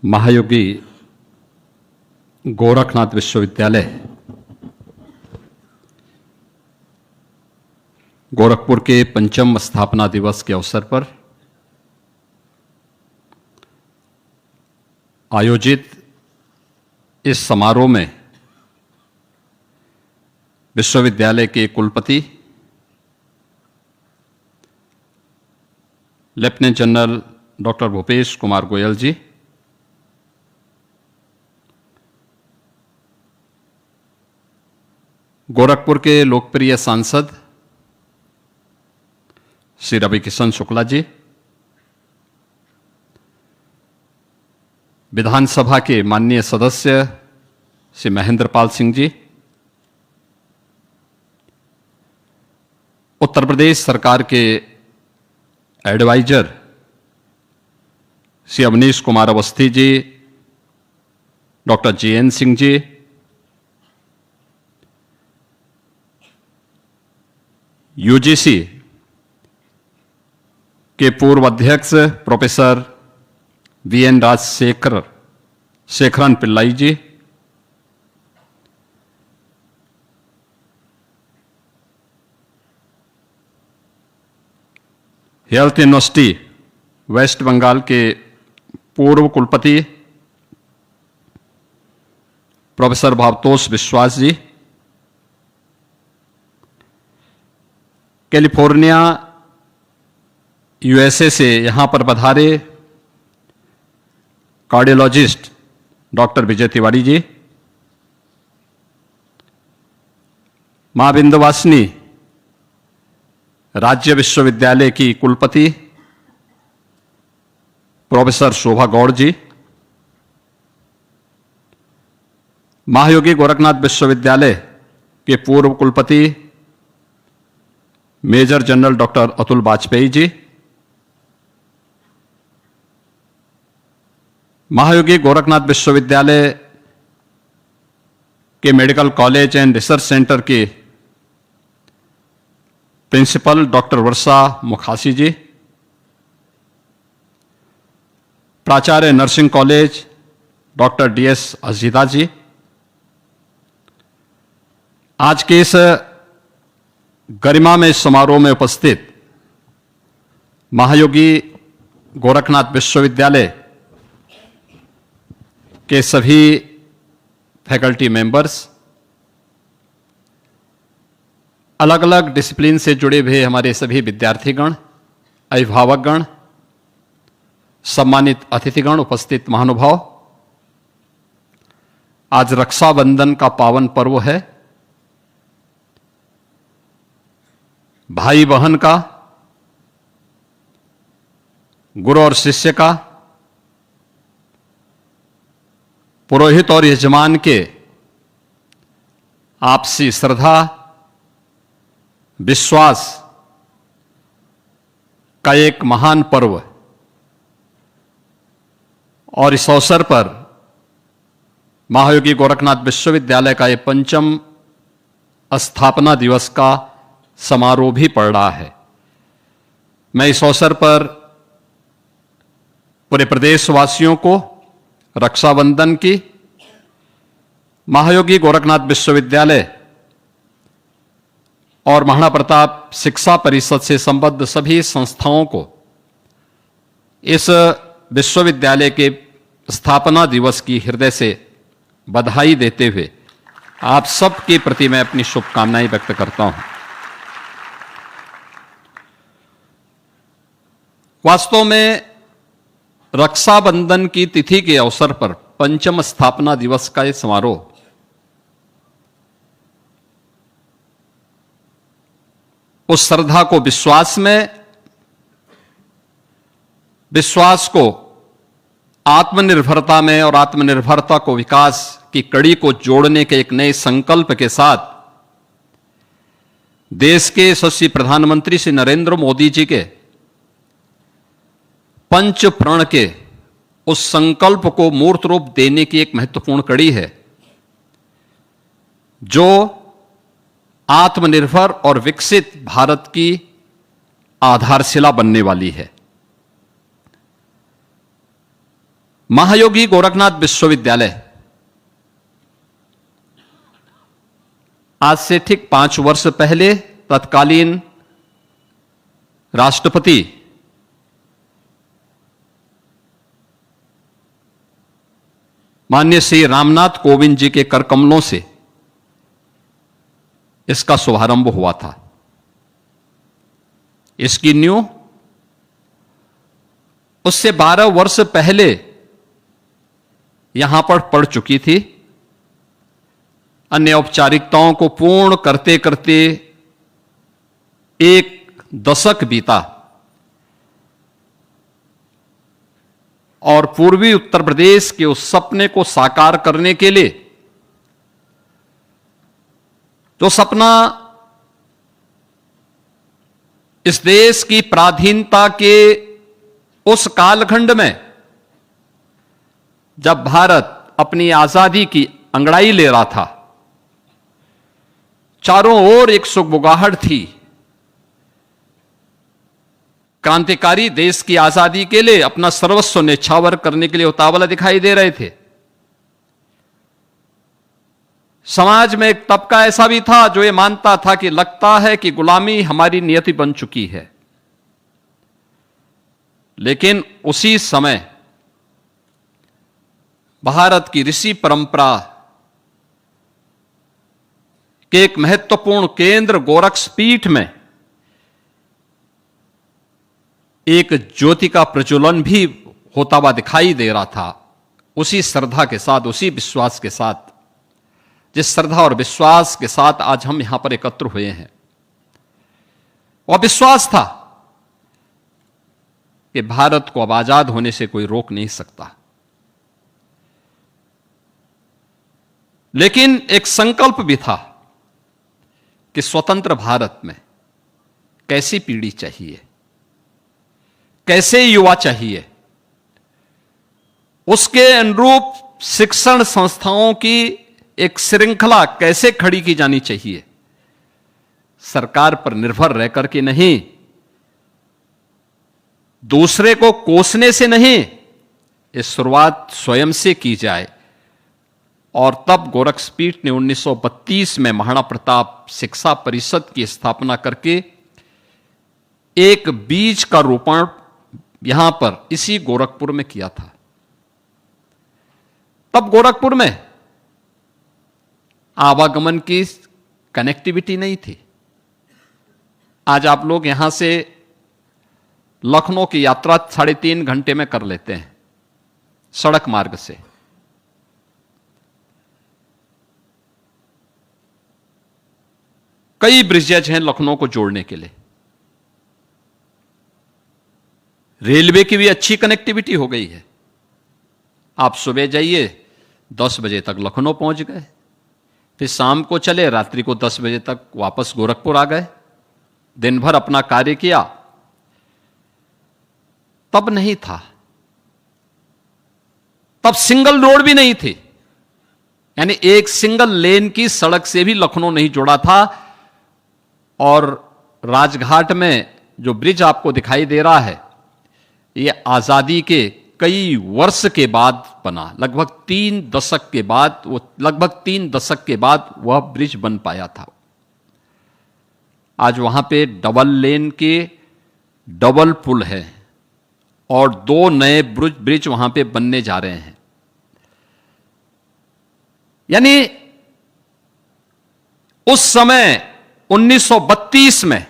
महायोगी गोरखनाथ विश्वविद्यालय गोरखपुर के 5वें स्थापना दिवस के अवसर पर आयोजित इस समारोह में विश्वविद्यालय के कुलपति lieutenant general doctor Bhupesh Kumar Goyal ji, Gorakhpur के लोकप्रिय सांसद श्री रविकिशन शुक्ला जी, विधानसभा के माननीय सदस्य श्री महेंद्रपाल सिंह जी, उत्तर प्रदेश सरकार के adviser Shri Awanish Kumar Awasthi ji, doctor JN Singh ji, UGC के पूर्व अध्यक्ष प्रोफेसर VN राजशेखरन पिल्लाई जी, हेल्थ यूनिवर्सिटी वेस्ट बंगाल के पूर्व कुलपति प्रोफेसर भावतोष विश्वास जी, कैलिफोर्निया USA से यहां पर पधारे कार्डियोलॉजिस्ट डॉक्टर विजय तिवारी जी, मां विंध्यवासिनी राज्य विश्वविद्यालय की कुलपति प्रोफेसर शोभा गौड़ जी, महायोगी गोरखनाथ विश्वविद्यालय के पूर्व कुलपति major general doctor Atul Vajpayee ji, Mahayogi Gorakhnath विश्वविद्यालय के medical college and research centre के प्रिंसिपल डॉक्टर वर्षा मुखासी जी, प्राचार्य nursing college doctor DS Ajida ji, आज के इस गरिमामय समारोह में उपस्थित महायोगी गोरखनाथ विश्वविद्यालय के सभी फैकल्टी मेंबर्स, अलग अलग डिसिप्लिन से जुड़े हुए हमारे सभी विद्यार्थीगण, अभिभावकगण, सम्मानित अतिथिगण, उपस्थित महानुभाव, आज रक्षाबंधन का पावन पर्व है। भाई बहन का, गुरु और शिष्य का, पुरोहित और यजमान के आपसी श्रद्धा विश्वास का एक महान पर्व, और इस अवसर पर महायोगी गोरखनाथ विश्वविद्यालय का यह 5वां स्थापना दिवस का समारोह भी पड़ रहा है। मैं इस अवसर पर पूरे प्रदेशवासियों को रक्षाबंधन की, महायोगी गोरखनाथ विश्वविद्यालय और महाराणा प्रताप शिक्षा परिषद से संबद्ध सभी संस्थाओं को इस विश्वविद्यालय के स्थापना दिवस की हृदय से बधाई देते हुए आप सबके प्रति मैं अपनी शुभकामनाएं व्यक्त करता हूं। वास्तव में रक्षाबंधन की तिथि के अवसर पर 5वां स्थापना दिवस का यह समारोह उस श्रद्धा को विश्वास को आत्मनिर्भरता में और आत्मनिर्भरता को विकास की कड़ी को जोड़ने के एक नए संकल्प के साथ देश के यशस्वी प्रधानमंत्री श्री नरेंद्र मोदी जी के पंच प्रण के उस संकल्प को मूर्त रूप देने की एक महत्वपूर्ण कड़ी है, जो आत्मनिर्भर और विकसित भारत की आधारशिला बनने वाली है। महायोगी गोरखनाथ विश्वविद्यालय आज से ठीक 5 वर्ष पहले तत्कालीन राष्ट्रपति माननीय श्री रामनाथ कोविंद जी के करकमलों से इसका शुभारंभ हुआ था। इसकी नींव उससे 12 वर्ष पहले यहां पर पड़ चुकी थी। अन्य औपचारिकताओं को पूर्ण करते करते 1 दशक बीता और पूर्वी उत्तर प्रदेश के उस सपने को साकार करने के लिए, जो सपना इस देश की पराधीनता के उस कालखंड में जब भारत अपनी आजादी की अंगड़ाई ले रहा था, चारों ओर एक सुगबुगाहट थी, क्रांतिकारी देश की आजादी के लिए अपना सर्वस्व न्यौछावर करने के लिए उतावला दिखाई दे रहे थे। समाज में एक तबका ऐसा भी था जो यह मानता था कि लगता है कि गुलामी हमारी नियति बन चुकी है। लेकिन उसी समय भारत की ऋषि परंपरा के एक महत्वपूर्ण केंद्र गोरक्षपीठ में एक ज्योति का प्रज्वलन भी होता हुआ दिखाई दे रहा था। उसी श्रद्धा के साथ, उसी विश्वास के साथ, जिस श्रद्धा और विश्वास के साथ आज हम यहां पर एकत्र हुए हैं, और विश्वास था कि भारत को अब आजाद होने से कोई रोक नहीं सकता। लेकिन एक संकल्प भी था कि स्वतंत्र भारत में कैसी पीढ़ी चाहिए, कैसे युवा चाहिए, उसके अनुरूप शिक्षण संस्थाओं की एक श्रृंखला कैसे खड़ी की जानी चाहिए। सरकार पर निर्भर रह करके नहीं, दूसरे को कोसने से नहीं, ये शुरुआत स्वयं से की जाए। और तब गोरक्षपीठ ने 1932 में महाराणा प्रताप शिक्षा परिषद की स्थापना करके एक बीज का रोपण यहां पर इसी गोरखपुर में किया था। तब गोरखपुर में आवागमन की कनेक्टिविटी नहीं थी। आज आप लोग यहां से लखनऊ की यात्रा 3.5 घंटे में कर लेते हैं सड़क मार्ग से। कई ब्रिजेज हैं लखनऊ को जोड़ने के लिए। रेलवे की भी अच्छी कनेक्टिविटी हो गई है। आप सुबह जाइए 10 बजे तक लखनऊ पहुंच गए, फिर शाम को चले, रात्रि को 10 बजे तक वापस गोरखपुर आ गए, दिन भर अपना कार्य किया। तब नहीं था, तब सिंगल रोड भी नहीं थी, यानी एक सिंगल लेन की सड़क से भी लखनऊ नहीं जुड़ा था। और राजघाट में जो ब्रिज आपको दिखाई दे रहा है, यह आजादी के कई वर्ष के बाद बना, लगभग 3 दशक के बाद, वो लगभग 3 दशक के बाद वह ब्रिज बन पाया था। आज वहां पे डबल लेन के डबल पुल है और 2 नए ब्रिज वहां पे बनने जा रहे हैं। यानी उस समय 1932 में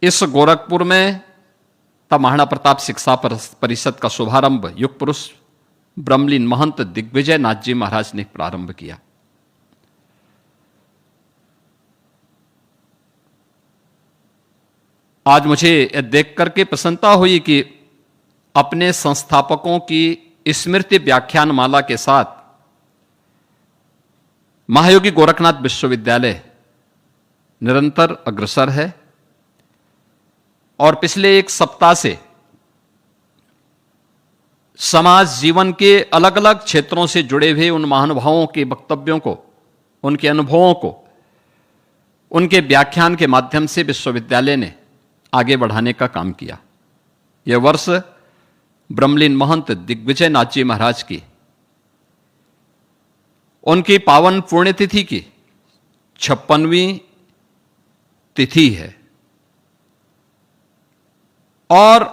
इस गोरखपुर में तब महाराणा प्रताप शिक्षा परिषद का शुभारंभ युग पुरुष ब्रह्मलीन महंत दिग्विजय नाथ जी महाराज ने प्रारंभ किया। आज मुझे यह देख करके प्रसन्नता हुई कि अपने संस्थापकों की स्मृति व्याख्यान माला के साथ महायोगी गोरखनाथ विश्वविद्यालय निरंतर अग्रसर है। और पिछले 1 सप्ताह से समाज जीवन के अलग अलग क्षेत्रों से जुड़े हुए उन महानुभावों के वक्तव्यों को, उनके अनुभवों को, उनके व्याख्यान के माध्यम से विश्वविद्यालय ने आगे बढ़ाने का काम किया। यह वर्ष ब्रह्मलीन महंत दिग्विजय नाथ जी महाराज की उनकी पावन पुण्यतिथि की 56वीं तिथि है और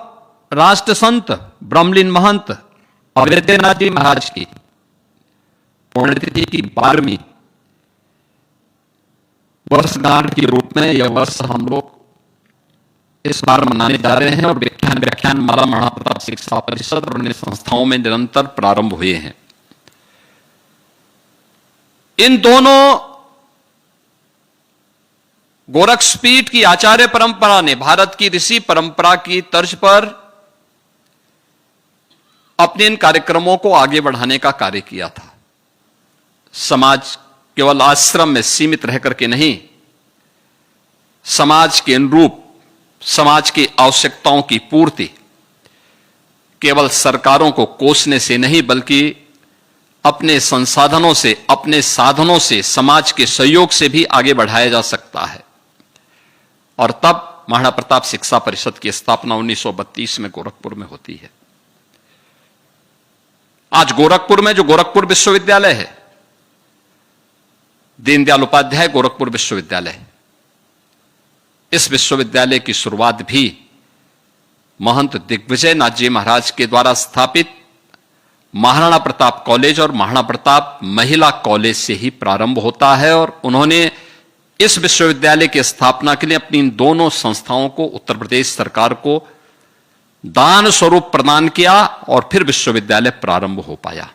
राष्ट्र संत ब्रह्मलीन महंत अवैधनाथ जी महाराज की पुण्यतिथि की 12वीं वर्षगांठ के रूप में यह वर्ष हम लोग इस बार मनाने जा रहे हैं और व्याख्यान माला महाराणा प्रताप शिक्षा परिषद और अन्य संस्थाओं में निरंतर प्रारंभ हुए हैं। इन दोनों गोरक्षपीठ की आचार्य परंपरा ने भारत की ऋषि परंपरा की तर्ज पर अपने इन कार्यक्रमों को आगे बढ़ाने का कार्य किया था। समाज केवल आश्रम में सीमित रह करके नहीं, समाज के अनुरूप समाज की आवश्यकताओं की पूर्ति केवल सरकारों को कोसने से नहीं बल्कि अपने संसाधनों से, अपने साधनों से, समाज के सहयोग से भी आगे बढ़ाया जा सकता है। और तब महाराणा प्रताप शिक्षा परिषद की स्थापना 1932 में गोरखपुर में होती है। आज गोरखपुर में जो गोरखपुर विश्वविद्यालय है, दीनदयाल उपाध्याय गोरखपुर विश्वविद्यालय, इस विश्वविद्यालय की शुरुआत भी महंत दिग्विजय नाथ जी महाराज के द्वारा स्थापित महाराणा प्रताप कॉलेज और महाराणा प्रताप महिला कॉलेज से ही प्रारंभ होता है और उन्होंने इस विश्वविद्यालय की स्थापना के लिए अपनी इन दोनों संस्थाओं को उत्तर प्रदेश सरकार को दान स्वरूप प्रदान किया और फिर विश्वविद्यालय प्रारंभ हो पाया।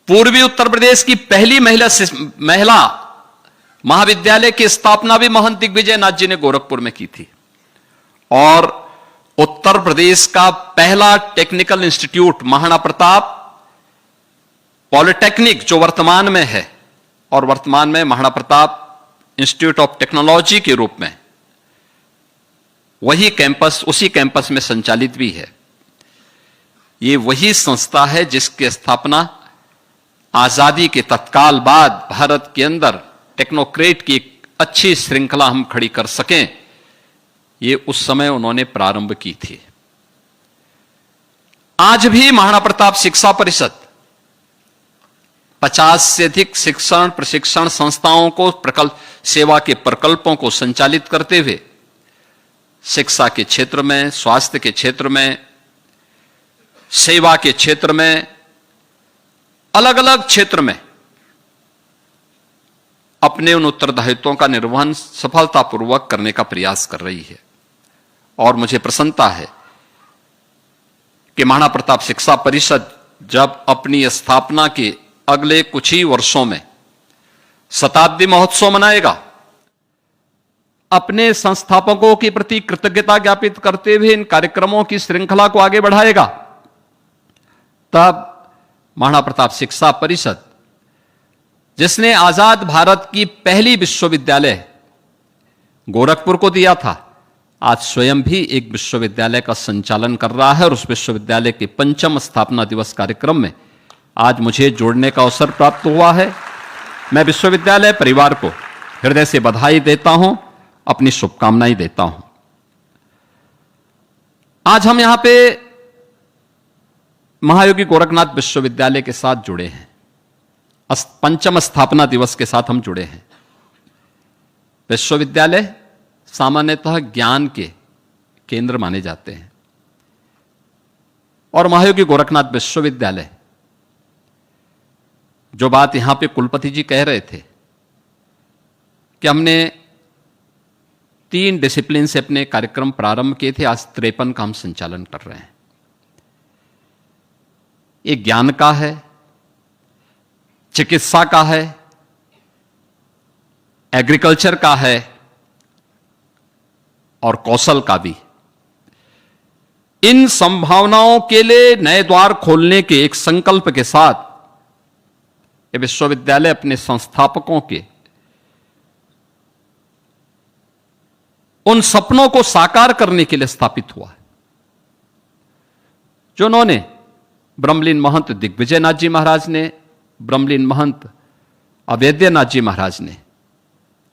पूर्वी उत्तर प्रदेश की पहली महिला महाविद्यालय की स्थापना भी महंत दिग्विजय नाथ जी ने गोरखपुर में की थी और उत्तर प्रदेश का पहला technical institute Maharana Pratap polytechnic जो वर्तमान में है और वर्तमान में Maharana Pratap institute of technology के रूप में वही कैंपस, उसी कैंपस में संचालित भी है। यह वही संस्था है जिसकी स्थापना आजादी के तत्काल बाद भारत के अंदर टेक्नोक्रेट की एक अच्छी श्रृंखला हम खड़ी कर सकें, ये उस समय उन्होंने प्रारंभ की थी। आज भी महाराणा प्रताप शिक्षा परिषद 50 से अधिक शिक्षण प्रशिक्षण संस्थाओं को सेवा के प्रकल्पों को संचालित करते हुए शिक्षा के क्षेत्र में, स्वास्थ्य के क्षेत्र में, सेवा के क्षेत्र में, अलग अलग क्षेत्र में अपने उन उत्तरदायित्वों का निर्वहन सफलतापूर्वक करने का प्रयास कर रही है। और मुझे प्रसन्नता है कि महाराणा प्रताप शिक्षा परिषद जब अपनी स्थापना के अगले कुछ ही वर्षों में शताब्दी महोत्सव मनाएगा, अपने संस्थापकों के प्रति कृतज्ञता ज्ञापित करते हुए इन कार्यक्रमों की श्रृंखला को आगे बढ़ाएगा, तब महाराणा प्रताप शिक्षा परिषद जिसने आजाद भारत की पहली विश्वविद्यालय गोरखपुर को दिया था, आज स्वयं भी एक विश्वविद्यालय का संचालन कर रहा है और उस विश्वविद्यालय के 5वें स्थापना दिवस कार्यक्रम में आज मुझे जोड़ने का अवसर प्राप्त हुआ है। मैं विश्वविद्यालय परिवार को हृदय से बधाई देता हूं, अपनी शुभकामनाएं देता हूं। आज हम यहां पे महायोगी गोरखनाथ विश्वविद्यालय के साथ जुड़े हैं, 5वें स्थापना दिवस के साथ हम जुड़े हैं। विश्वविद्यालय सामान्यतः ज्ञान के केंद्र माने जाते हैं और महायोगी गोरखनाथ विश्वविद्यालय, जो बात यहां पे कुलपति जी कह रहे थे कि हमने 3 डिसिप्लिन से अपने कार्यक्रम प्रारंभ किए थे, आज 53 का हम संचालन कर रहे हैं। एक ज्ञान का है, चिकित्सा का है, एग्रीकल्चर का है और कौशल का भी। इन संभावनाओं के लिए नए द्वार खोलने के एक संकल्प के साथ ये विश्वविद्यालय अपने संस्थापकों के उन सपनों को साकार करने के लिए स्थापित हुआ है, जो उन्होंने ब्रह्मलीन महंत दिग्विजय नाथ जी महाराज ने, ब्रह्मलीन महंत अवैधनाथ जी महाराज ने,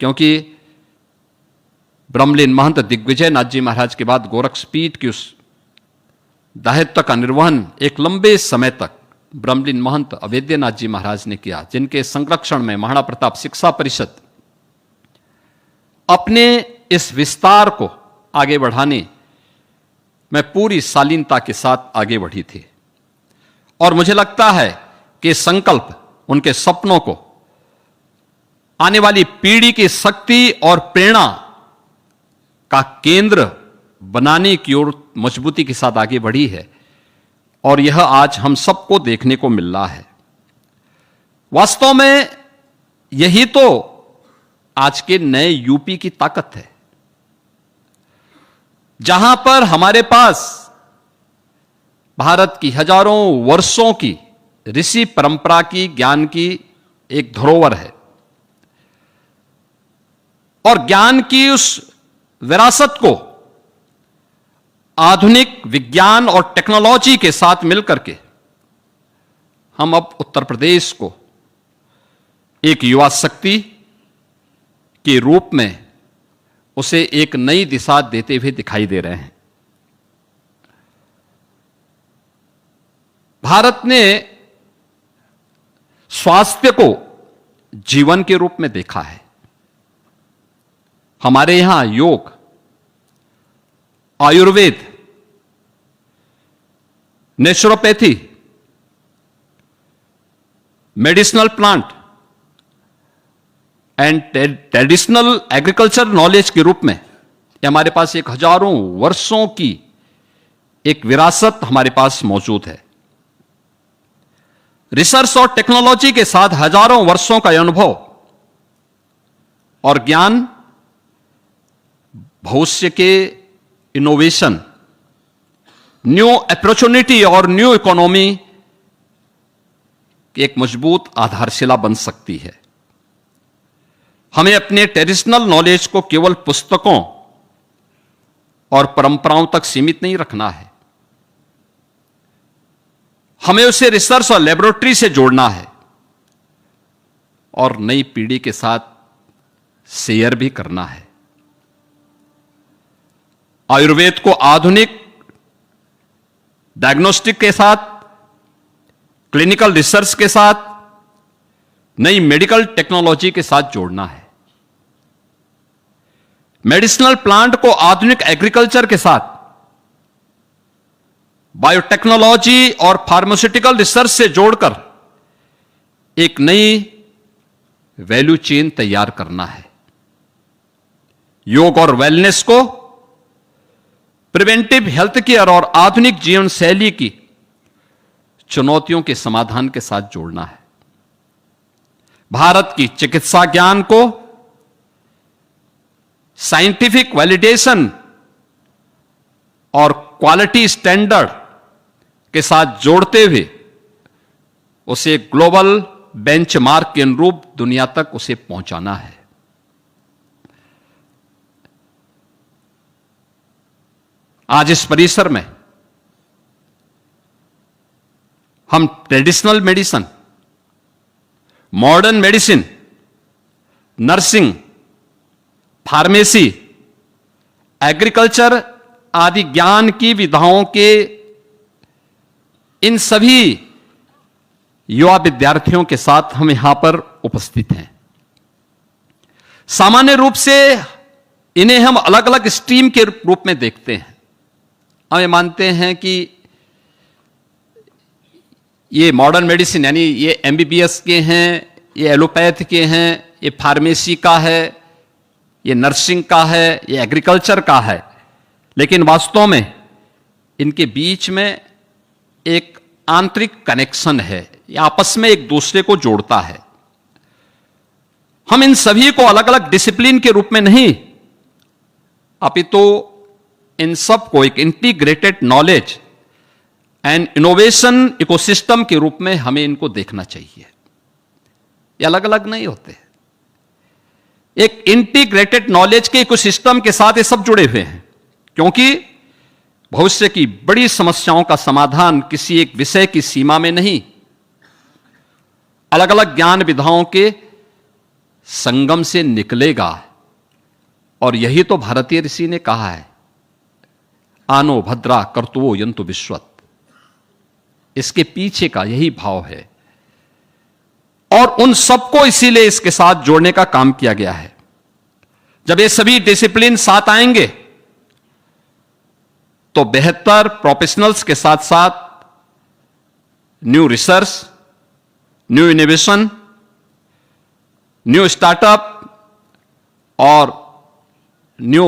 क्योंकि ब्रह्मलीन महंत दिग्विजय नाथ जी महाराज के बाद गोरक्षपीठ की उस दायित्व का निर्वहन एक लंबे समय तक ब्रह्मलीन महंत अवैद्यनाथ जी महाराज ने किया, जिनके संरक्षण में महाराणा प्रताप शिक्षा परिषद अपने इस विस्तार को आगे बढ़ाने में पूरी शालीनता के साथ आगे बढ़ी थी। और मुझे लगता है कि संकल्प, उनके सपनों को आने वाली पीढ़ी की शक्ति और प्रेरणा का केंद्र बनाने की ओर मजबूती के साथ आगे बढ़ी है, और यह आज हम सबको देखने को मिल रहा है। वास्तव में यही तो आज के नए यूपी की ताकत है, जहां पर हमारे पास भारत की हजारों वर्षों की ऋषि परंपरा की, ज्ञान की एक धरोहर है, और ज्ञान की उस विरासत को आधुनिक विज्ञान और टेक्नोलॉजी के साथ मिलकर के हम अब उत्तर प्रदेश को एक युवा शक्ति के रूप में उसे एक नई दिशा देते हुए दिखाई दे रहे हैं। भारत ने स्वास्थ्य को जीवन के रूप में देखा है। हमारे यहां योग, Ayurveda, naturopathy, medicinal plant and traditional agriculture knowledge के रूप में हमारे पास एक हजारों वर्षों की एक विरासत हमारे पास मौजूद है। रिसर्च और टेक्नोलॉजी के साथ हजारों वर्षों का अनुभव और ज्ञान भविष्य के इनोवेशन, न्यू अपॉर्चुनिटी और न्यू इकोनॉमी की एक मजबूत आधारशिला बन सकती है। हमें अपने ट्रेडिशनल नॉलेज को केवल पुस्तकों और परंपराओं तक सीमित नहीं रखना है, हमें उसे रिसर्च और लेबोरेटरी से जोड़ना है और नई पीढ़ी के साथ शेयर भी करना है। आयुर्वेद को आधुनिक डायग्नोस्टिक के साथ, क्लिनिकल रिसर्च के साथ, नई मेडिकल टेक्नोलॉजी के साथ जोड़ना है। मेडिसिनल प्लांट को आधुनिक एग्रीकल्चर के साथ, बायोटेक्नोलॉजी और फार्मास्यूटिकल रिसर्च से जोड़कर एक नई वैल्यू चेन तैयार करना है। योग और वेलनेस को प्रिवेंटिव हेल्थ केयर और आधुनिक जीवन शैली की चुनौतियों के समाधान के साथ जोड़ना है। भारत की चिकित्सा ज्ञान को साइंटिफिक वैलिडेशन और क्वालिटी स्टैंडर्ड के साथ जोड़ते हुए उसे ग्लोबल बेंचमार्क के अनुरूप दुनिया तक उसे पहुंचाना है। आज इस परिसर में हम traditional medicine, modern medicine, nursing, pharmacy, agriculture आदि ज्ञान की विधाओं के इन सभी युवा विद्यार्थियों के साथ हम यहां पर उपस्थित हैं। सामान्य रूप से इन्हें हम अलग अलग स्ट्रीम के रूप में देखते हैं। हम ये मानते हैं कि ये मॉडर्न मेडिसिन यानी ये एमबीबीएस के हैं, ये एलोपैथ के हैं, ये फार्मेसी का है, ये नर्सिंग का है, ये एग्रीकल्चर का है, लेकिन वास्तव में इनके बीच में एक आंतरिक कनेक्शन है, ये आपस में एक दूसरे को जोड़ता है। हम इन सभी को अलग अलग डिसिप्लिन के रूप में नहीं, अपितु इन सब को एक integrated knowledge and innovation ecosystem के रूप में हमें इनको देखना चाहिए। ये अलग अलग नहीं होते, एक इंटीग्रेटेड नॉलेज के इकोसिस्टम के साथ ये सब जुड़े हुए हैं, क्योंकि भविष्य की बड़ी समस्याओं का समाधान किसी एक विषय की सीमा में नहीं, अलग अलग ज्ञान विधाओं के संगम से निकलेगा। और यही तो भारतीय ऋषि ने कहा है, आनो भद्रा कर्तुवो यंतु विश्वत। इसके पीछे का यही भाव है और उन सबको इसीलिए इसके साथ जोड़ने का काम किया गया है। जब ये सभी डिसिप्लिन साथ आएंगे तो बेहतर प्रोफेशनल्स के साथ साथ new research, new innovation, new startup और न्यू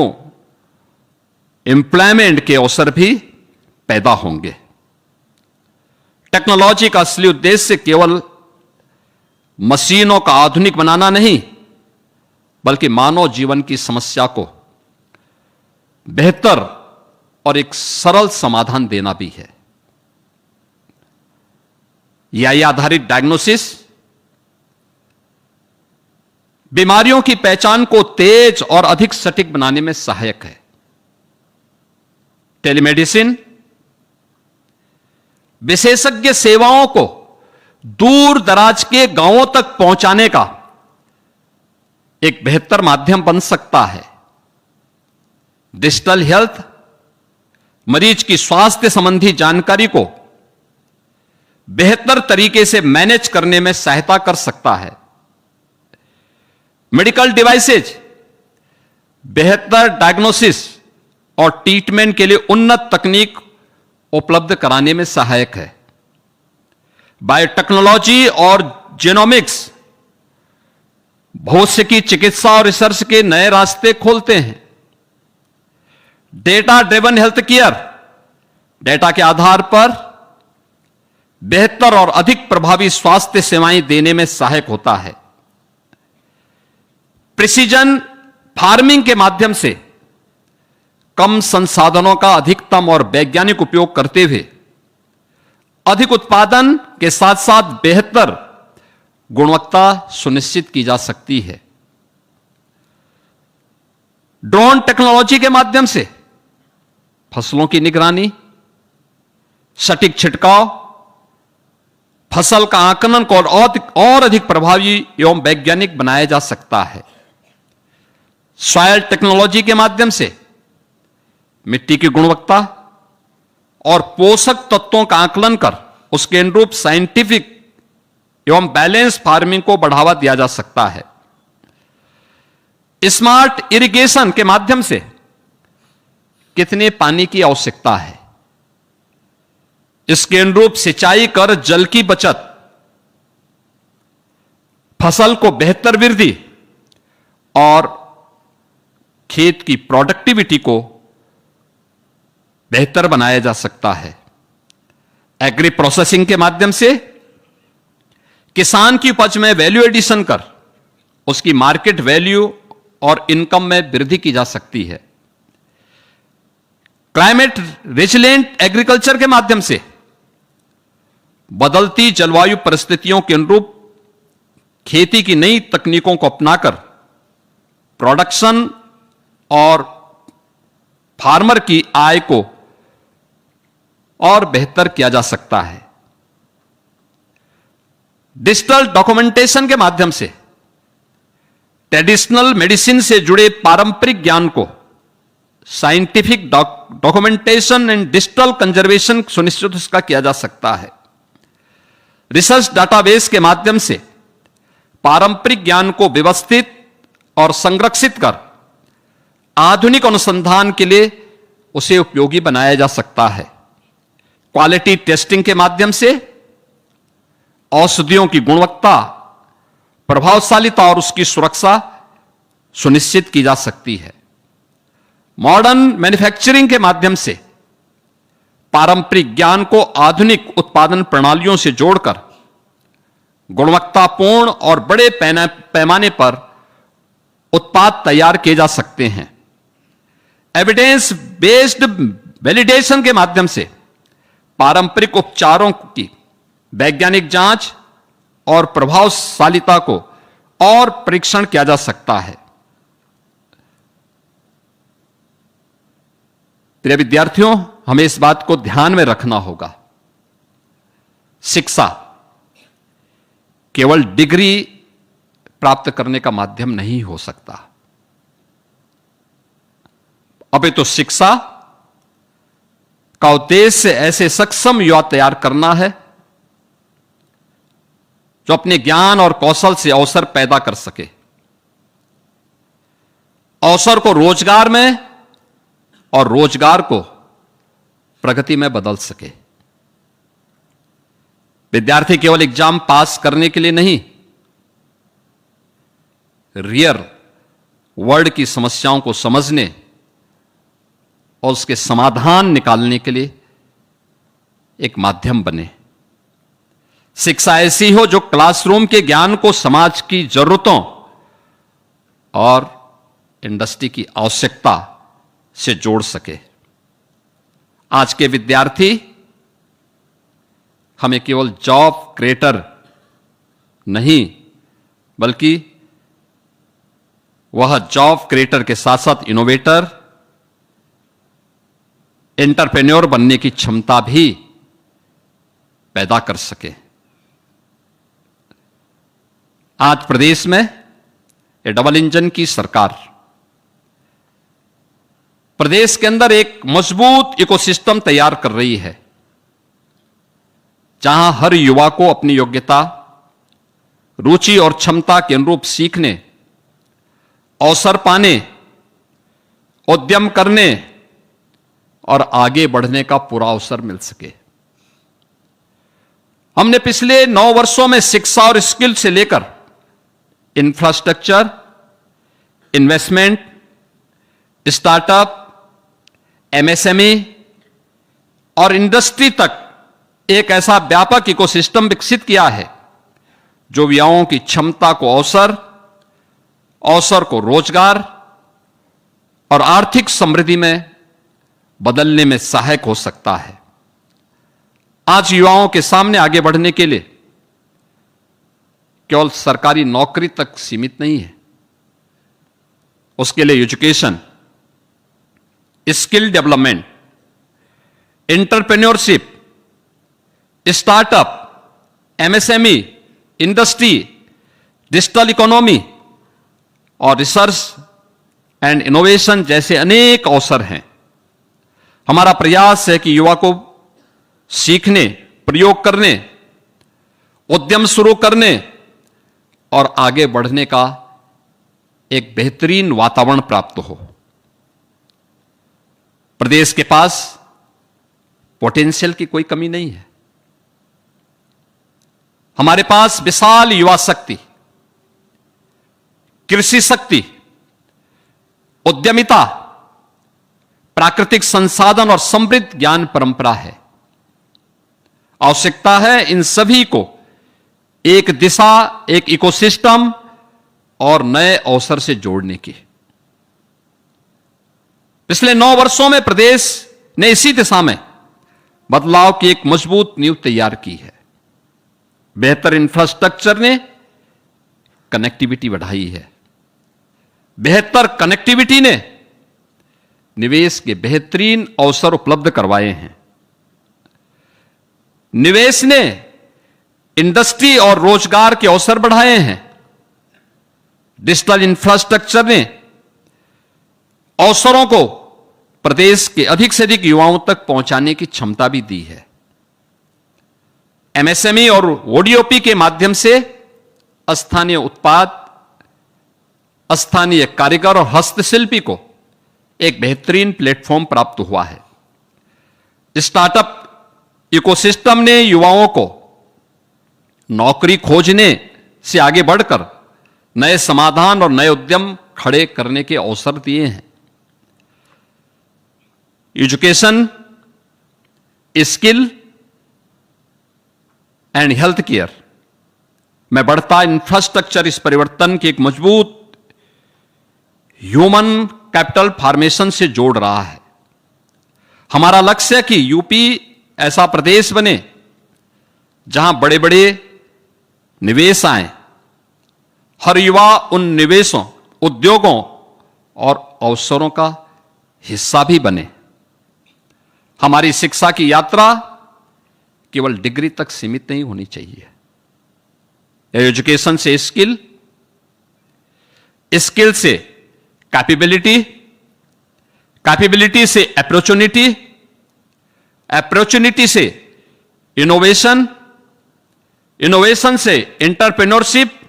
एम्प्लॉयमेंट के अवसर भी पैदा होंगे। टेक्नोलॉजी का असली उद्देश्य केवल मशीनों का आधुनिक बनाना नहीं, बल्कि मानव जीवन की समस्या को बेहतर और एक सरल समाधान देना भी है। एआई आधारित डायग्नोसिस बीमारियों की पहचान को तेज और अधिक सटीक बनाने में सहायक है। टेलीमेडिसिन विशेषज्ञ सेवाओं को दूर दराज के गांवों तक पहुंचाने का एक बेहतर माध्यम बन सकता है। डिजिटल हेल्थ मरीज की स्वास्थ्य संबंधी जानकारी को बेहतर तरीके से मैनेज करने में सहायता कर सकता है। मेडिकल डिवाइसेज बेहतर डायग्नोसिस और ट्रीटमेंट के लिए उन्नत तकनीक उपलब्ध कराने में सहायक है। बायोटेक्नोलॉजी और जेनोमिक्स भविष्य की चिकित्सा और रिसर्च के नए रास्ते खोलते हैं। Data driven health care data के आधार पर बेहतर और अधिक प्रभावी स्वास्थ्य सेवाएं देने में सहायक होता है। प्रिसीजन फार्मिंग के माध्यम से कम संसाधनों का अधिकतम और वैज्ञानिक उपयोग करते हुए अधिक उत्पादन के साथ साथ बेहतर गुणवत्ता सुनिश्चित की जा सकती है। ड्रोन टेक्नोलॉजी के माध्यम से फसलों की निगरानी, सटीक छिड़काव, फसल का आकलन को और अधिक प्रभावी एवं वैज्ञानिक बनाया जा सकता है। सॉइल टेक्नोलॉजी के माध्यम से मिट्टी की गुणवत्ता और पोषक तत्वों का आकलन कर उसके अनुरूप साइंटिफिक एवं बैलेंस फार्मिंग को बढ़ावा दिया जा सकता है। स्मार्ट इरिगेशन के माध्यम से कितने पानी की आवश्यकता है, इसके अनुरूप सिंचाई कर जल की बचत, फसल को बेहतर वृद्धि और खेत की प्रोडक्टिविटी को बेहतर बनाया जा सकता है। एग्री प्रोसेसिंग के माध्यम से किसान की उपज में वैल्यू एडिशन कर उसकी मार्केट वैल्यू और इनकम में वृद्धि की जा सकती है। क्लाइमेट रेजिलिएंट एग्रीकल्चर के माध्यम से बदलती जलवायु परिस्थितियों के अनुरूप खेती की नई तकनीकों को अपनाकर प्रोडक्शन और फार्मर की आय को और बेहतर किया जा सकता है। डिजिटल डॉक्यूमेंटेशन के माध्यम से ट्रेडिशनल मेडिसिन से जुड़े पारंपरिक ज्ञान को scientific documentation and digital conservation सुनिश्चित इसका किया जा सकता है। रिसर्च डाटाबेस के माध्यम से पारंपरिक ज्ञान को व्यवस्थित और संरक्षित कर आधुनिक अनुसंधान के लिए उसे उपयोगी बनाया जा सकता है। क्वालिटी टेस्टिंग के माध्यम से औषधियों की गुणवत्ता, प्रभावशीलता और उसकी सुरक्षा सुनिश्चित की जा सकती है। मॉडर्न मैन्युफैक्चरिंग के माध्यम से पारंपरिक ज्ञान को आधुनिक उत्पादन प्रणालियों से जोड़कर गुणवत्तापूर्ण और बड़े पैमाने पर उत्पाद तैयार किए जा सकते हैं। एविडेंस बेस्ड वैलिडेशन के माध्यम से पारंपरिक उपचारों की वैज्ञानिक जांच और प्रभावशीलता को और परीक्षण किया जा सकता है। प्रिय विद्यार्थियों, हमें इस बात को ध्यान में रखना होगा। शिक्षा केवल डिग्री प्राप्त करने का माध्यम नहीं हो सकता। अभी तो शिक्षा का उद्देश्य ऐसे सक्षम युवा तैयार करना है जो अपने ज्ञान और कौशल से अवसर पैदा कर सके, अवसर को रोजगार में और रोजगार को प्रगति में बदल सके। विद्यार्थी केवल एग्जाम पास करने के लिए नहीं, रियल वर्ल्ड की समस्याओं को समझने और उसके समाधान निकालने के लिए एक माध्यम बने। शिक्षा ऐसी हो जो क्लासरूम के ज्ञान को समाज की जरूरतों और इंडस्ट्री की आवश्यकता से जोड़ सके। आज के विद्यार्थी हमें केवल जॉब क्रिएटर नहीं, बल्कि वह जॉब क्रिएटर के साथ साथ इनोवेटर, एंटरप्रेन्योर बनने की क्षमता भी पैदा कर सके। आज प्रदेश में ये डबल इंजन की सरकार प्रदेश के अंदर एक मजबूत इकोसिस्टम तैयार कर रही है, जहां हर युवा को अपनी योग्यता, रुचि और क्षमता के अनुरूप सीखने, अवसर पाने, उद्यम करने और आगे बढ़ने का पूरा अवसर मिल सके। हमने पिछले 9 वर्षों में शिक्षा और स्किल से लेकर इंफ्रास्ट्रक्चर, इन्वेस्टमेंट, स्टार्टअप, एमएसएमई और इंडस्ट्री तक एक ऐसा व्यापक इकोसिस्टम विकसित किया है जो युवाओं की क्षमता को अवसर, अवसर को रोजगार और आर्थिक समृद्धि में बदलने में सहायक हो सकता है। आज युवाओं के सामने आगे बढ़ने के लिए केवल सरकारी नौकरी तक सीमित नहीं है, उसके लिए education, skill development, entrepreneurship, startup, MSME, industry, digital economy और रिसर्च एंड इनोवेशन जैसे अनेक अवसर हैं। हमारा प्रयास है कि युवा को सीखने, प्रयोग करने, उद्यम शुरू करने और आगे बढ़ने का एक बेहतरीन वातावरण प्राप्त हो। प्रदेश के पास पोटेंशियल की कोई कमी नहीं है। हमारे पास विशाल युवा शक्ति, कृषि शक्ति, उद्यमिता, प्राकृतिक संसाधन और समृद्ध ज्ञान परंपरा है। आवश्यकता है इन सभी को एक दिशा, एक इकोसिस्टम और नए अवसर से जोड़ने की। पिछले 9 वर्षों में प्रदेश ने इसी दिशा में बदलाव की एक मजबूत नींव तैयार की है। बेहतर इंफ्रास्ट्रक्चर ने कनेक्टिविटी बढ़ाई है। बेहतर कनेक्टिविटी ने निवेश के बेहतरीन अवसर उपलब्ध करवाए हैं। निवेश ने इंडस्ट्री और रोजगार के अवसर बढ़ाए हैं। डिजिटल इंफ्रास्ट्रक्चर ने अवसरों को प्रदेश के अधिक से अधिक युवाओं तक पहुंचाने की क्षमता भी दी है। एमएसएमई और ओडीओपी के माध्यम से स्थानीय उत्पाद, स्थानीय कारीगर और हस्तशिल्पी को एक बेहतरीन प्लेटफॉर्म प्राप्त हुआ है। स्टार्टअप इकोसिस्टम ने युवाओं को नौकरी खोजने से आगे बढ़कर नए समाधान और नए उद्यम खड़े करने के अवसर दिए हैं। Education, skill and health care में बढ़ता इंफ्रास्ट्रक्चर इस परिवर्तन की एक मजबूत ह्यूमन कैपिटल फॉर्मेशन से जोड़ रहा है। हमारा लक्ष्य है कि यूपी ऐसा प्रदेश बने जहां बड़े बड़े निवेश आए, हर युवा उन निवेशों, उद्योगों और अवसरों का हिस्सा भी बने। हमारी शिक्षा की यात्रा केवल डिग्री तक सीमित नहीं होनी चाहिए। एजुकेशन से स्किल, स्किल से कैपेबिलिटी, कैपेबिलिटी से अपॉर्चुनिटी अपॉर्चुनिटी से इनोवेशन, इनोवेशन से एंटरप्रेन्योरशिप,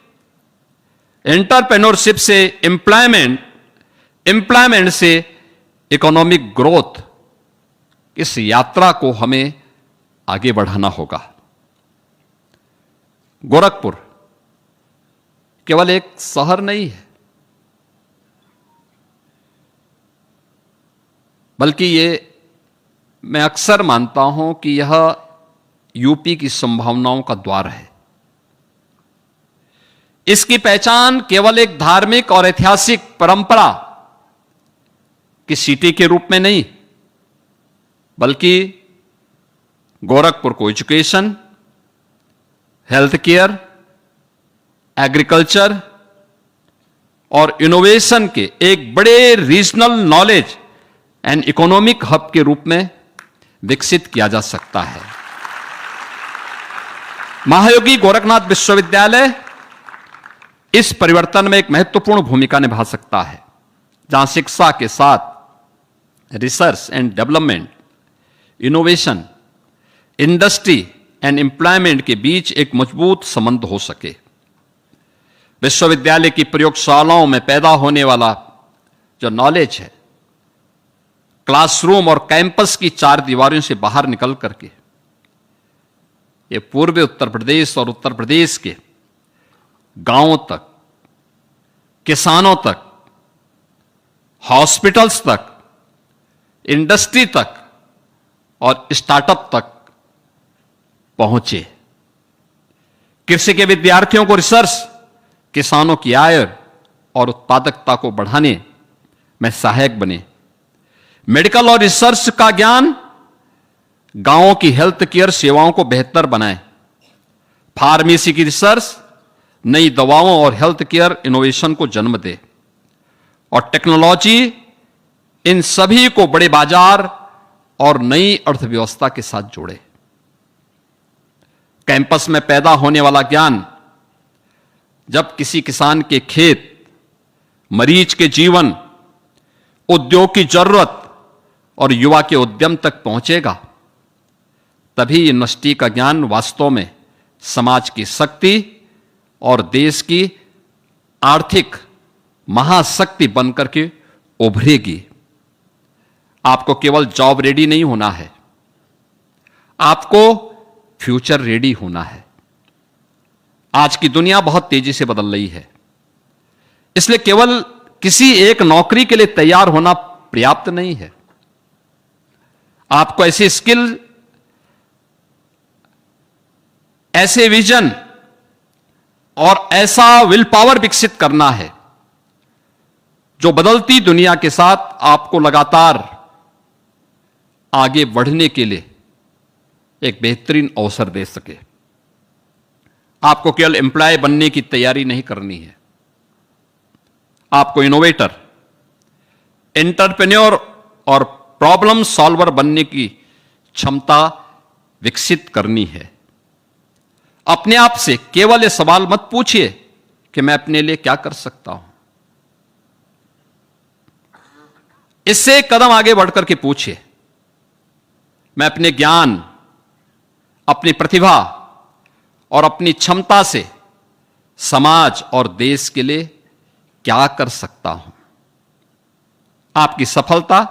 एंटरप्रेन्योरशिप से एम्प्लॉयमेंट, एम्प्लॉयमेंट से इकोनॉमिक ग्रोथ, इस यात्रा को हमें आगे बढ़ाना होगा। गोरखपुर केवल एक शहर नहीं है, बल्कि ये मैं अक्सर मानता हूं कि यह यूपी की संभावनाओं का द्वार है। इसकी पहचान केवल एक धार्मिक और ऐतिहासिक परंपरा की सिटी के रूप में नहीं, बल्कि गोरखपुर को एजुकेशन, हेल्थ केयर, एग्रीकल्चर और इनोवेशन के एक बड़े regional knowledge and economic hub के रूप में विकसित किया जा सकता है। महायोगी गोरखनाथ विश्वविद्यालय इस परिवर्तन में एक महत्वपूर्ण भूमिका निभा सकता है, जहां शिक्षा के साथ research and development, innovation, industry and employment के बीच एक मजबूत संबंध हो सके। विश्वविद्यालय की प्रयोगशालाओं में पैदा होने वाला जो नॉलेज है, क्लासरूम और कैंपस की चार दीवारों से बाहर निकल करके ये पूर्वी उत्तर प्रदेश और उत्तर प्रदेश के गांवों तक, किसानों तक, हॉस्पिटल्स तक, इंडस्ट्री तक और स्टार्टअप तक पहुंचे। कृषि के विद्यार्थियों को रिसर्च, किसानों की आय और उत्पादकता को बढ़ाने में सहायक बने। मेडिकल और रिसर्च का ज्ञान गांवों की हेल्थ केयर सेवाओं को बेहतर बनाए। फार्मेसी की रिसर्च नई दवाओं और हेल्थ केयर इनोवेशन को जन्म दे, और टेक्नोलॉजी इन सभी को बड़े बाजार और नई अर्थव्यवस्था के साथ जोड़े। कैंपस में पैदा होने वाला ज्ञान जब किसी किसान के खेत, मरीज के जीवन, उद्योग की जरूरत और युवा के उद्यम तक पहुंचेगा, तभी यूनिवर्सिटी का ज्ञान वास्तव में समाज की शक्ति और देश की आर्थिक महाशक्ति बनकर के उभरेगी। आपको केवल जॉब रेडी नहीं होना है, आपको फ्यूचर रेडी होना है। आज की दुनिया बहुत तेजी से बदल रही है, इसलिए केवल किसी एक नौकरी के लिए तैयार होना पर्याप्त नहीं है। आपको ऐसी स्किल, ऐसे विजन और ऐसा विल पावर विकसित करना है जो बदलती दुनिया के साथ आपको लगातार आगे बढ़ने के लिए एक बेहतरीन अवसर दे सके। आपको केवल एम्प्लॉय बनने की तैयारी नहीं करनी है, आपको इनोवेटर, एंटरप्रेन्योर और प्रॉब्लम सॉल्वर बनने की क्षमता विकसित करनी है। अपने आप से केवल ये सवाल मत पूछिए कि मैं अपने लिए क्या कर सकता हूं। इससे एक कदम आगे बढ़कर के पूछिए, मैं अपने ज्ञान, अपनी प्रतिभा और अपनी क्षमता से समाज और देश के लिए क्या कर सकता हूं। आपकी सफलता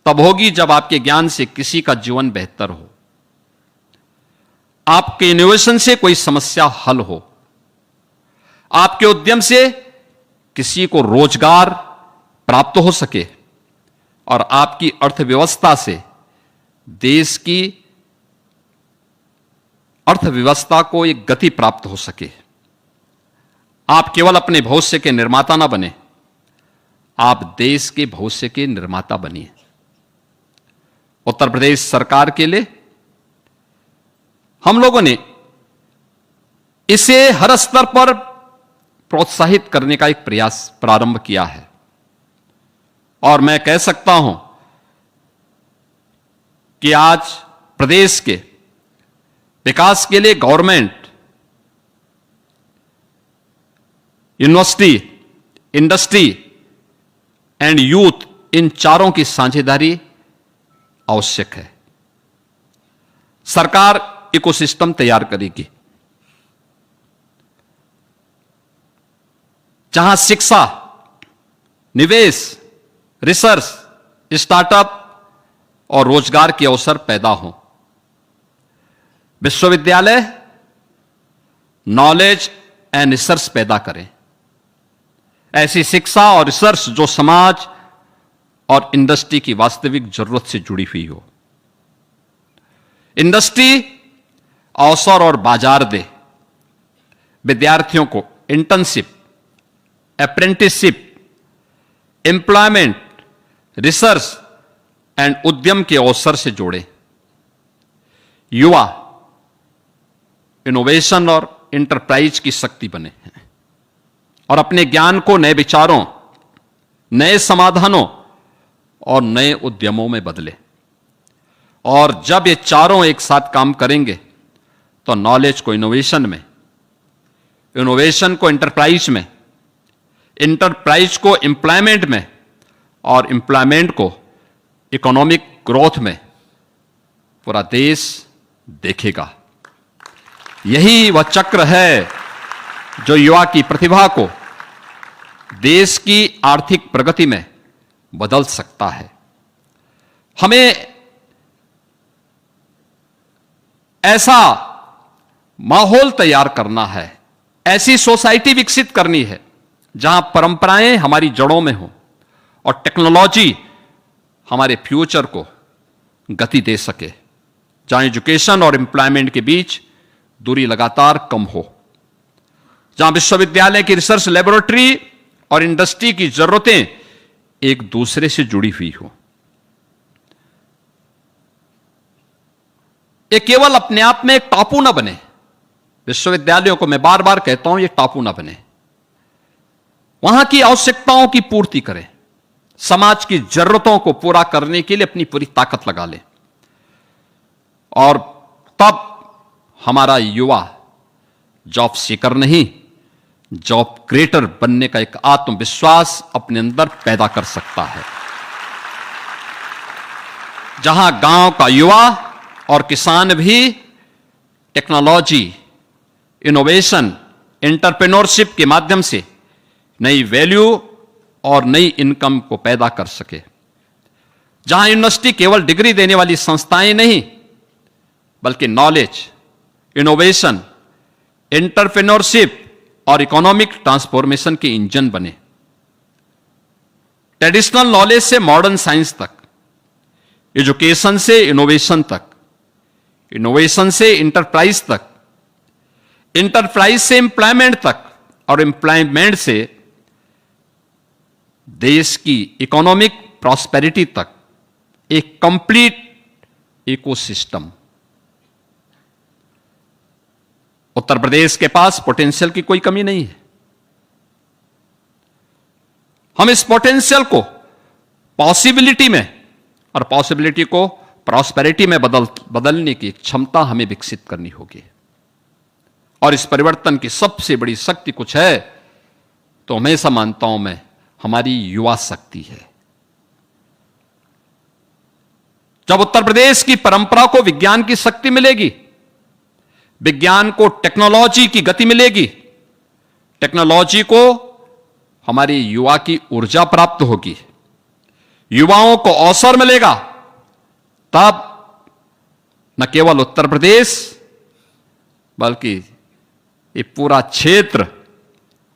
तब होगी जब आपके ज्ञान से किसी का जीवन बेहतर हो, आपके इनोवेशन से कोई समस्या हल हो, आपके उद्यम से किसी को रोजगार प्राप्त हो सके और आपकी अर्थव्यवस्था से देश की अर्थव्यवस्था को एक गति प्राप्त हो सके। आप केवल अपने भविष्य के निर्माता ना बने, आप देश के भविष्य के निर्माता बनिए। उत्तर प्रदेश सरकार के लिए हम लोगों ने इसे हर स्तर पर प्रोत्साहित करने का एक प्रयास प्रारंभ किया है, और मैं कह सकता हूं कि आज प्रदेश के विकास के लिए government, university, industry and youth, इन चारों की साझेदारी आवश्यक है। सरकार इकोसिस्टम तैयार करेगी जहां शिक्षा, निवेश, रिसर्च, स्टार्टअप और रोजगार के अवसर पैदा हों। विश्वविद्यालय नॉलेज एंड रिसर्च पैदा करें, ऐसी शिक्षा और रिसर्च जो समाज और इंडस्ट्री की वास्तविक जरूरत से जुड़ी हुई हो। इंडस्ट्री अवसर और बाजार दे, विद्यार्थियों को internship, apprenticeship, employment, research and उद्यम के अवसर से जोड़े। युवा इनोवेशन और इंटरप्राइज की शक्ति बने और अपने ज्ञान को नए विचारों, नए समाधानों और नए उद्यमों में बदले। और जब ये चारों एक साथ काम करेंगे तो नॉलेज को इनोवेशन में, इनोवेशन को इंटरप्राइज में, इंटरप्राइज को एम्प्लॉयमेंट में और एम्प्लॉयमेंट को इकोनॉमिक ग्रोथ में पूरा देश देखेगा। यही वह चक्र है जो युवा की प्रतिभा को देश की आर्थिक प्रगति में बदल सकता है। हमें ऐसा माहौल तैयार करना है, ऐसी सोसाइटी विकसित करनी है जहां परंपराएं हमारी जड़ों में हों और टेक्नोलॉजी हमारे फ्यूचर को गति दे सके, जहां एजुकेशन और एम्प्लॉयमेंट के बीच दूरी लगातार कम हो, जहां विश्वविद्यालय की रिसर्च लेबोरेटरी और इंडस्ट्री की जरूरतें एक दूसरे से जुड़ी हुई हो। ये केवल अपने आप में एक टापू ना बने। विश्वविद्यालयों को मैं बार बार कहता हूं, ये टापू ना बने, वहां की आवश्यकताओं की पूर्ति करें, समाज की जरूरतों को पूरा करने के लिए अपनी पूरी ताकत लगा ले। और तब हमारा युवा जॉब सीकर नहीं, जॉब क्रिएटर बनने का एक आत्मविश्वास अपने अंदर पैदा कर सकता है। जहां गांव का युवा और किसान भी टेक्नोलॉजी, इनोवेशन, एंटरप्रेन्योरशिप के माध्यम से नई वैल्यू और नई इनकम को पैदा कर सके। जहां यूनिवर्सिटी केवल डिग्री देने वाली संस्थाएं नहीं, बल्कि नॉलेज, इनोवेशन, एंटरप्रेन्योरशिप और इकोनॉमिक ट्रांसफॉर्मेशन के इंजन बने। ट्रेडिशनल नॉलेज से मॉडर्न साइंस तक, एजुकेशन से इनोवेशन तक, इनोवेशन से इंटरप्राइज तक, इंटरप्राइज से एम्प्लॉयमेंट तक और एम्प्लॉयमेंट से देश की इकोनॉमिक प्रॉस्पेरिटी तक एक कंप्लीट इकोसिस्टम। उत्तर प्रदेश के पास पोटेंशियल की कोई कमी नहीं है। हम इस पोटेंशियल को पॉसिबिलिटी में और पॉसिबिलिटी को प्रॉस्पेरिटी में बदलने की क्षमता हमें विकसित करनी होगी। और इस परिवर्तन की सबसे बड़ी शक्ति कुछ है तो हमेशा मानता हूं मैं, हमारी युवा शक्ति है। जब उत्तर प्रदेश की परंपरा को विज्ञान की शक्ति मिलेगी, विज्ञान को टेक्नोलॉजी की गति मिलेगी, टेक्नोलॉजी को हमारी युवा की ऊर्जा प्राप्त होगी, युवाओं को अवसर मिलेगा, तब न केवल उत्तर प्रदेश बल्कि ये पूरा क्षेत्र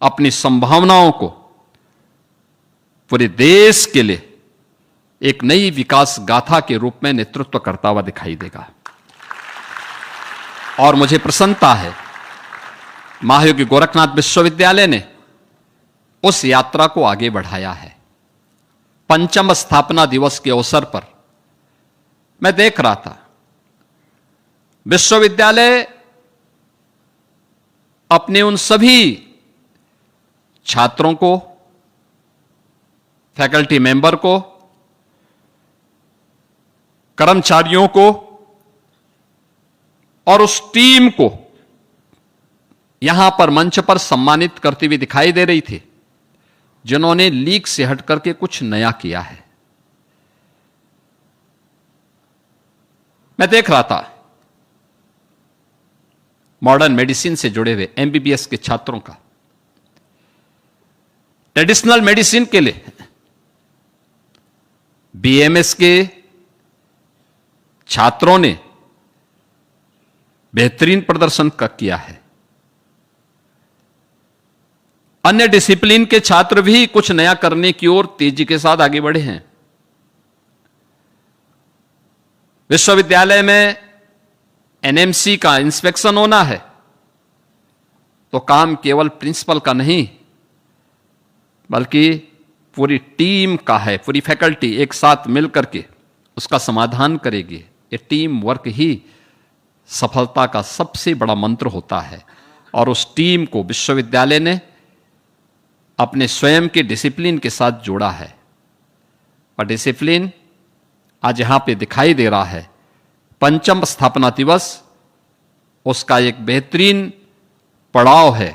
अपनी संभावनाओं को पूरे देश के लिए एक नई विकास गाथा के रूप में नेतृत्व करता हुआ दिखाई देगा। और मुझे प्रसन्नता है, महायोगी गोरखनाथ विश्वविद्यालय ने उस यात्रा को आगे बढ़ाया है। 5वां स्थापना दिवस के अवसर पर मैं देख रहा था, विश्वविद्यालय अपने उन सभी छात्रों को, फैकल्टी मेंबर को, कर्मचारियों को और उस टीम को यहां पर मंच पर सम्मानित करते हुए दिखाई दे रही थी, जिन्होंने लीग से हट करके कुछ नया किया है। मैं देख रहा था मॉडर्न मेडिसिन से जुड़े हुए एमबीबीएस के छात्रों का, ट्रेडिशनल मेडिसिन के लिए बीएमएस के छात्रों ने बेहतरीन प्रदर्शन किया है। अन्य डिसिप्लिन के छात्र भी कुछ नया करने की ओर तेजी के साथ आगे बढ़े हैं। विश्वविद्यालय में एनएमसी का इंस्पेक्शन होना है तो काम केवल प्रिंसिपल का नहीं बल्कि पूरी टीम का है। पूरी फैकल्टी एक साथ मिलकर के उसका समाधान करेगी। ये टीम वर्क ही सफलता का सबसे बड़ा मंत्र होता है और उस टीम को विश्वविद्यालय ने अपने स्वयं के डिसिप्लिन के साथ जोड़ा है। और डिसिप्लिन आज यहां पे दिखाई दे रहा है। 5वां स्थापना दिवस उसका एक बेहतरीन पड़ाव है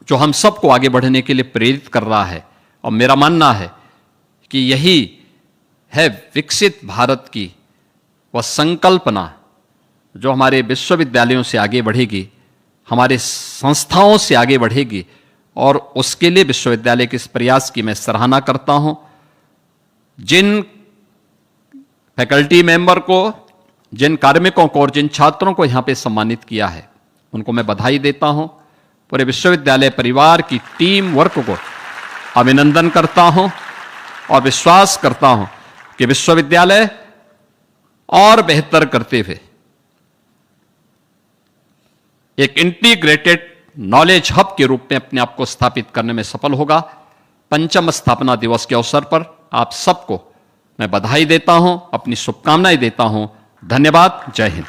जो हम सबको आगे बढ़ने के लिए प्रेरित कर रहा है। और मेरा मानना है कि यही है विकसित भारत की वह संकल्पना जो हमारे विश्वविद्यालयों से आगे बढ़ेगी, हमारे संस्थाओं से आगे बढ़ेगी। और उसके लिए विश्वविद्यालय के इस प्रयास की मैं सराहना करता हूं। जिन फैकल्टी मेंबर को, जिन कार्मिकों को और जिन छात्रों को यहां पे सम्मानित किया है उनको मैं बधाई देता हूं। पूरे विश्वविद्यालय परिवार की टीम वर्क को अभिनंदन करता हूं और विश्वास करता हूं कि विश्वविद्यालय और बेहतर करते हुए एक इंटीग्रेटेड नॉलेज हब के रूप में अपने आप को स्थापित करने में सफल होगा। 5वां स्थापना दिवस के अवसर पर आप सबको मैं बधाई देता हूं, अपनी शुभकामनाएं देता हूं। धन्यवाद। जय हिंद।